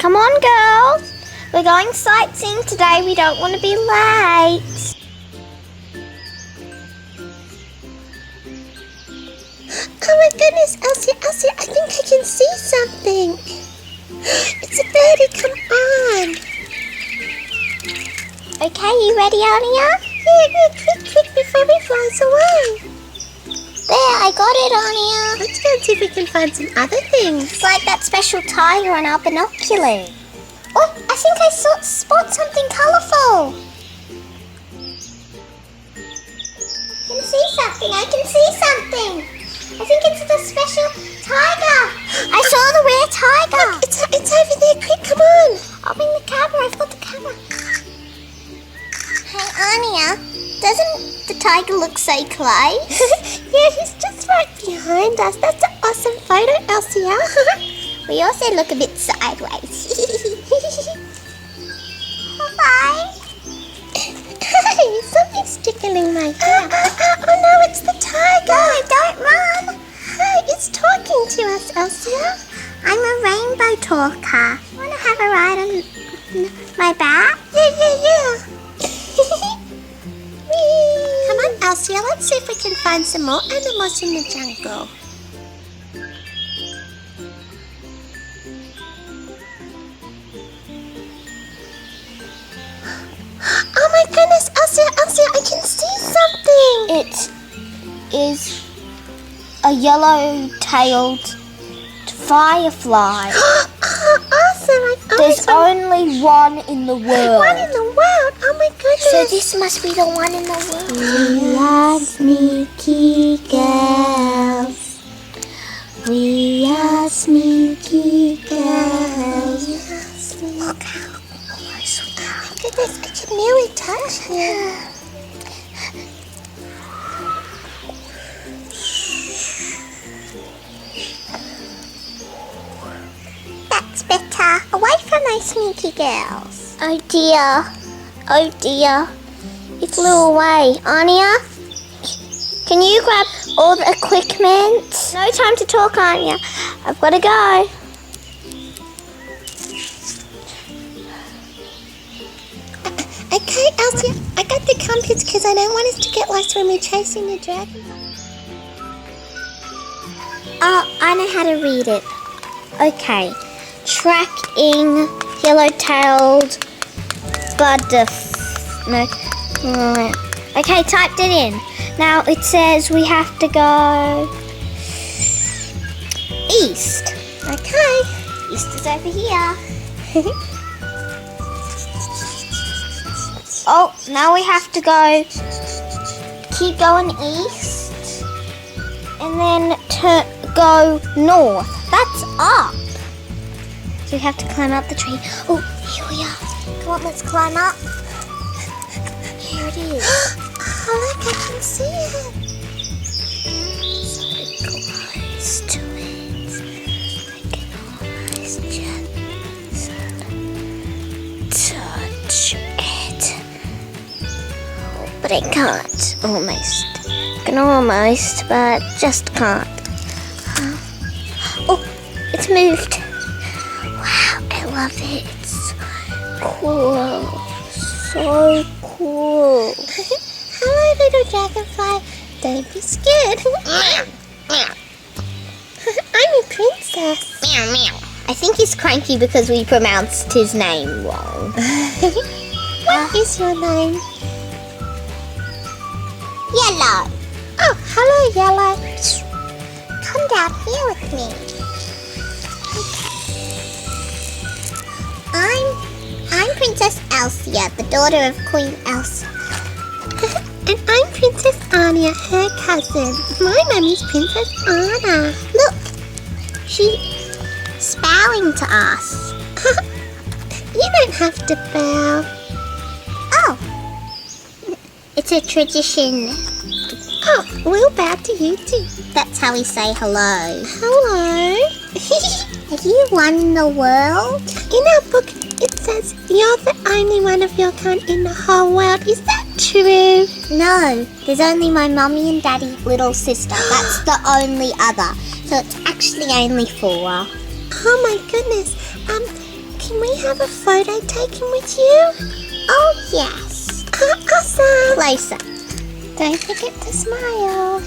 Come on, girls. We're going sightseeing today. We don't want to be late. Oh my goodness, Elsia, I think I can see something. It's a birdie, come on. Okay, you ready, Annia? Yeah, quick, before it flies away. There, I got it, Annia. Let's go and see if we can find some other things. It's like that special tiger on our binoculars. Oh, I think I spot something colourful. I can see something. I think it's the special tiger. I saw the rare tiger. Look, it's over there. Quick, come on. I'll bring the camera. I've got the camera. Hey, Annia, doesn't the tiger look so close? Yeah, he's just right behind us. That's an awesome photo, Elsia. We also look a bit sideways. Bye. Hey, something's tickling my hair. Oh no, it's the tiger. No, don't run. Hey, it's talking to us, Elsia. I'm a rainbow talker. Want to have a ride on my back? Yeah. Come on, Elsia, let's see if we can find some more animals in the jungle. Oh my goodness, Elsia, I can see something. It is a yellow-tailed firefly. Awesome. There's only one in the world. One in the world? Oh my goodness. So this must be the one in the world. We are sneaky girls. We are sneaky girls. Look how close we are. Look at this. I can nearly touch him. That's better. Away from those sneaky girls. Oh dear. It flew away. Annia, can you grab all the equipment? No time to talk, Annia. I've got to go. Okay, Elsia, I got the compass because I don't want us to get lost when we're chasing the dragon. Oh, I know how to read it. Okay. Tracking yellow-tailed Okay, typed it in. Now it says we have to go east. Okay. East is over here. Oh, now we have to keep going east and then go north. That's up. So we have to climb up the tree. Oh, here we are. Come on, let's climb up. Here it is. Oh, look, I can see it. So close to it. I can almost just touch it. Oh, but I can't. Almost. I can almost, but just can't. Oh, it's moved. Wow, I love it. It's cool. So cool. Hello, little dragonfly. Don't be scared. I'm a princess. Meow, meow. I think he's cranky because we pronounced his name wrong. What is your name? Yellow. Oh, hello, Yellow. Come down here with me. I'm Princess Elsia, the daughter of Queen Elsa. And I'm Princess Annia, her cousin. My mummy's Princess Anna. Look, she's bowing to us. You don't have to bow. Oh, it's a tradition. Oh, we'll bow to you too. That's how we say hello. Hello. Have you won the world? In our book, it says you're the only one of your kind in the whole world. Is that true? No, there's only my mummy and daddy's little sister. That's the only other. So it's actually only 4. Oh my goodness. Can Can we have a photo taken with you? Oh, yes. Awesome. Closer. Don't forget to smile.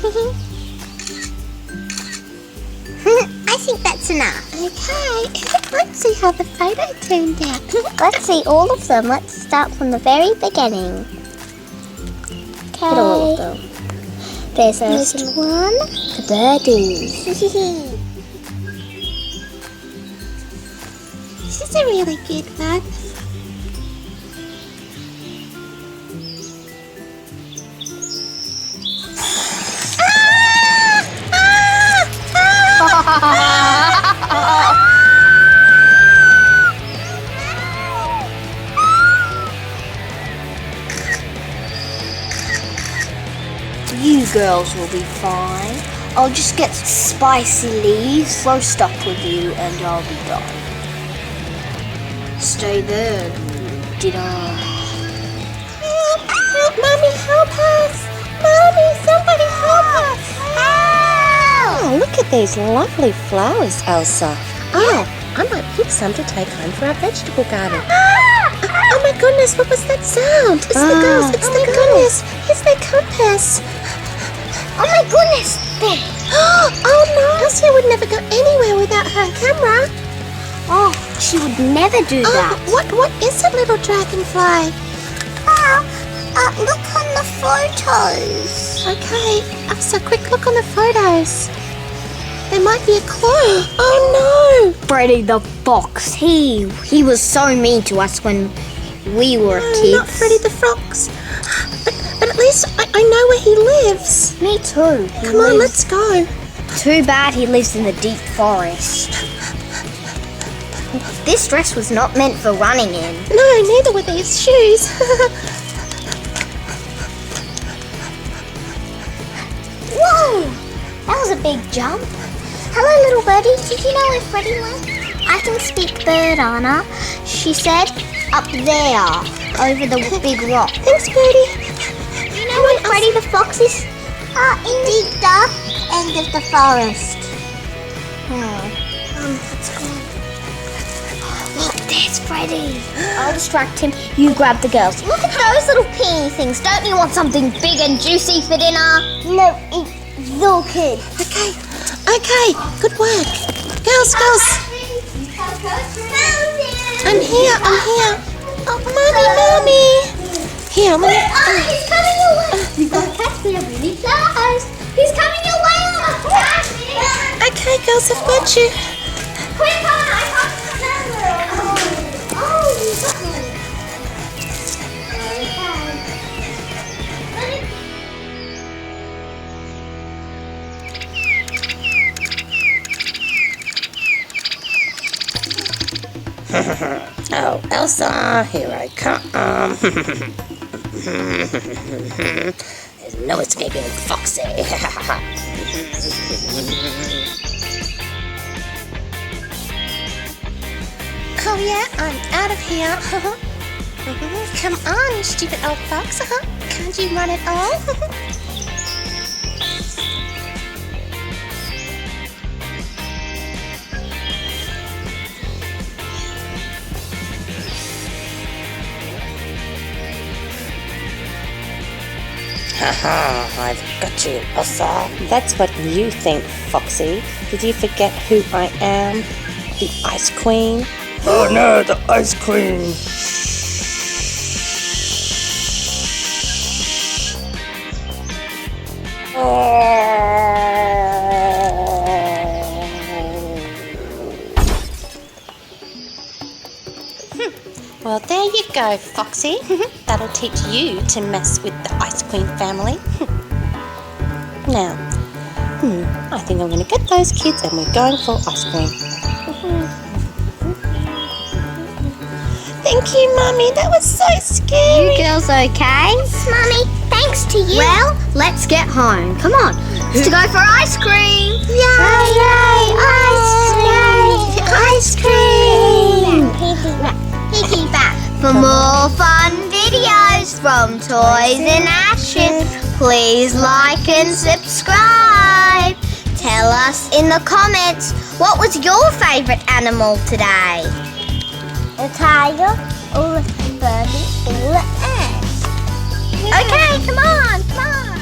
I think that's enough. Okay, let's see how the photo turned out. Let's see all of them. Let's start from the very beginning. Okay. Look at all of them. There's one. The birdies. This is a really good one. You girls will be fine. I'll just get spicy leaves, throw stuff with you, and I'll be done. Stay there, dinner. Help, Mommy, help us! Mommy, somebody help us! Help! Oh, look at these lovely flowers, Elsa. Oh, I might pick some to take home for our vegetable garden. Oh my goodness, what was that sound? It's the girls, it's their goodness. It's their compass. Oh my goodness! There. Oh no, Elsia would never go anywhere without her camera. Oh, she would never do that. What is it, little dragonfly? Look on the photos. Okay, Elsa, quick look on the photos. There might be a clue. Oh no! Freddy the Fox. He was so mean to us when we were kids. Not Freddy the Fox. But at least I know where he lives. Me too. Come on, let's go. Too bad he lives in the deep forest. This dress was not meant for running in. No, neither were these shoes. Whoa! That was a big jump. Hello, little birdie. Did you know where Freddy went? I can speak bird, Anna. She said up there, over the big rock. Thanks, Birdie. You know where Freddy the Fox is? In the dark end of the forest. Let's go. Look, there's Freddy. I'll distract him. You grab the girls. Look at those little peony things. Don't you want something big and juicy for dinner? No, it's little kid. Okay, good work. Girls. I'm here. Oh, Mommy. Here, I'm gonna... He's coming your way. You've got to catch me. I'm really close. He's coming your way. Catch me. Okay, girls, I've got you. Quick on, I can't remember. Oh, you got me. Oh, Elsa, here I come. There's no escaping Foxy. Oh yeah, I'm out of here. Come on, you stupid old fox. Can't you run at all? Haha, I've got you, Elsa. That's what you think, Foxy. Did you forget who I am? The Ice Queen? Oh no, the Ice Queen! Well, there you go, Foxy. That'll teach you to mess with the Ice Queen family. Now, I think I'm going to get those kids and we're going for ice cream. Thank you, Mummy. That was so scary. You girls okay? Mummy, thanks to you. Well, let's get home. Come on. To go for ice cream. Yay! Ice cream! Piggyback. For more fun videos from Toys in Action, please like and subscribe. Tell us in the comments, what was your favourite animal today? the tiger, or the birdie, or the ant. Okay, come on, come on.